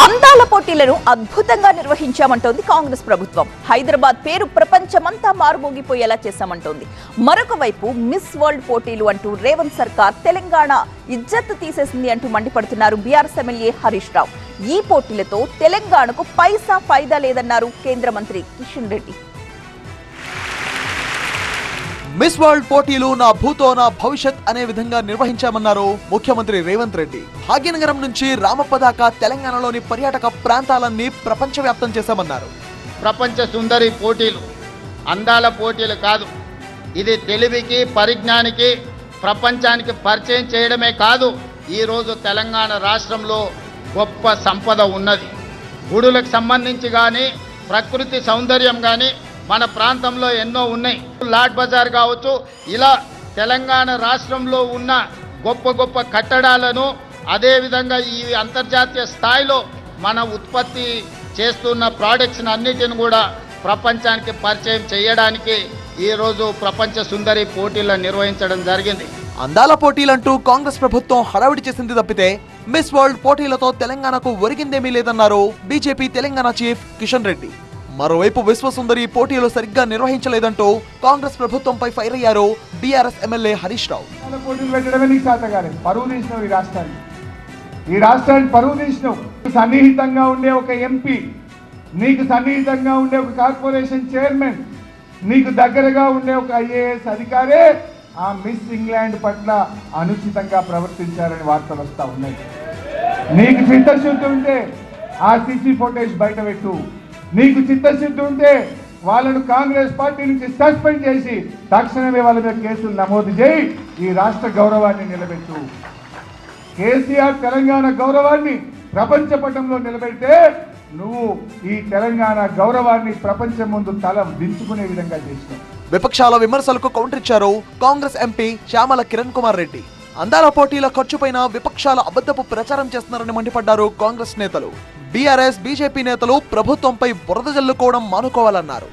అందాల పోటీలను అద్భుతంగా నిర్వహించామంటోంది కాంగ్రెస్ ప్రభుత్వం. హైదరాబాద్ పేరు ప్రపంచమంతా మారుమోగిపోయేలా చేశామంటోంది. మరొక వైపు మిస్ వరల్డ్ పోటీలు అంటూ రేవంత్ సర్కార్ తెలంగాణ ఇజ్జత్ తీసేసింది అంటూ మండిపడుతున్నారు బీఆర్ఎస్ ఎమ్మెల్యే హరీష్ రావు. ఈ పోటీలతో తెలంగాణకు పైసా ఫైదా లేదన్నారు కేంద్ర మంత్రి కిషన్ రెడ్డి. మిస్ వరల్డ్ పోటీలు నా భూతో నా భవిష్యత్ అనే విధంగా నిర్వహించామన్నారు ముఖ్యమంత్రి రేవంత్ రెడ్డి. భాగ్యనగరం నుంచి రామప్ప దాకా తెలంగాణలోని పర్యాటక ప్రాంతాలన్నీ ప్రపంచవ్యాప్తం చేశామన్నారు. ప్రపంచ సుందరి పోటీలు అందాల పోటీలు కాదు, ఇది తెలివికి పరిజ్ఞానికి ప్రపంచానికి పరిచయం చేయడమే కాదు. ఈరోజు తెలంగాణ రాష్ట్రంలో గొప్ప సంపద ఉన్నది. గుడులకు సంబంధించి కానీ ప్రకృతి సౌందర్యం కానీ మన ప్రాంతంలో ఎన్నో ఉన్నాయి. లాడ్ బజార్ కావచ్చు, ఇలా తెలంగాణ రాష్ట్రంలో ఉన్న గొప్ప గొప్ప కట్టడాలను అదేవిధంగా ఈ అంతర్జాతీయ స్థాయిలో మన ఉత్పత్తి చేస్తున్న ప్రోడక్ట్స్ అన్నిటిని కూడా ప్రపంచానికి పరిచయం చేయడానికి ఈరోజు ప్రపంచ సుందరి పోటీలను నిర్వహించడం జరిగింది. అందాల పోటీలంటూ కాంగ్రెస్ ప్రభుత్వం హడావిడి చేసింది తప్పితే మిస్ వరల్డ్ పోటీలతో తెలంగాణకు ఒరిగిందేమీ లేదన్నారు బీజేపీ తెలంగాణ చీఫ్ కిషన్ రెడ్డి. మరోవైపు విశ్వసుందరి పోటీలు సరిగ్గా నిర్వహించలేదంటూ కాంగ్రెస్ ప్రభుత్వంపై ఫైర్ అయ్యారు బీఆర్ఎస్ ఎమ్మెల్యే హరీష్ రావు. పోటీలు పెట్టడమే నీకు చేత కాలేదు. పరువు తీసినావు ఈ రాష్ట్రాన్ని పరువు తీసినావు. సన్నిహితంగా ఉండే ఒక ఎంపీ, నీకు సన్నిహితంగా ఉండే ఒక కార్పొరేషన్ చైర్మన్, నీకు దగ్గరగా ఉండే ఒక ఐఏఎస్ అధికారే ఆ మిస్ ఇంగ్లాండ్ పట్ల అనుచితంగా ప్రవర్తించారని వార్తలు వస్తూ ఉన్నాయి. నీకు చిత్తశుద్ధి ఉంటే ఆ సీసీ ఫోటేజ్ బయట పెట్టు. నీకు చిత్తశుద్ధి ఉంటే వాళ్ళను కాంగ్రెస్ పార్టీ నుంచి సస్పెండ్ చేసి తక్షణమే వాళ్ళ మీద కేసులు నమోదు చేయి. ఈ రాష్ట్ర గౌరవాన్ని నిలబెట్టు. కేసీఆర్ తెలంగాణ గౌరవాన్ని ప్రపంచ పటంలో నిలబెడితే నువ్వు ఈ తెలంగాణ గౌరవాన్ని ప్రపంచం ముందు తల దించుకునే విధంగా చేసినావు. విపక్షాల విమర్శలకు కౌంటర్ ఇచ్చారు కాంగ్రెస్ ఎంపీ శ్యామల కిరణ్ కుమార్ రెడ్డి. అందాల పోటీల ఖర్చుపైన విపక్షాల అబద్ధపు ప్రచారం చేస్తున్నారని మండిపడ్డారు కాంగ్రెస్ నేతలు. బీఆర్ఎస్ బీజేపీ నేతలు ప్రభుత్వంపై బురద జల్లుకోవడం మానుకోవాలన్నారు.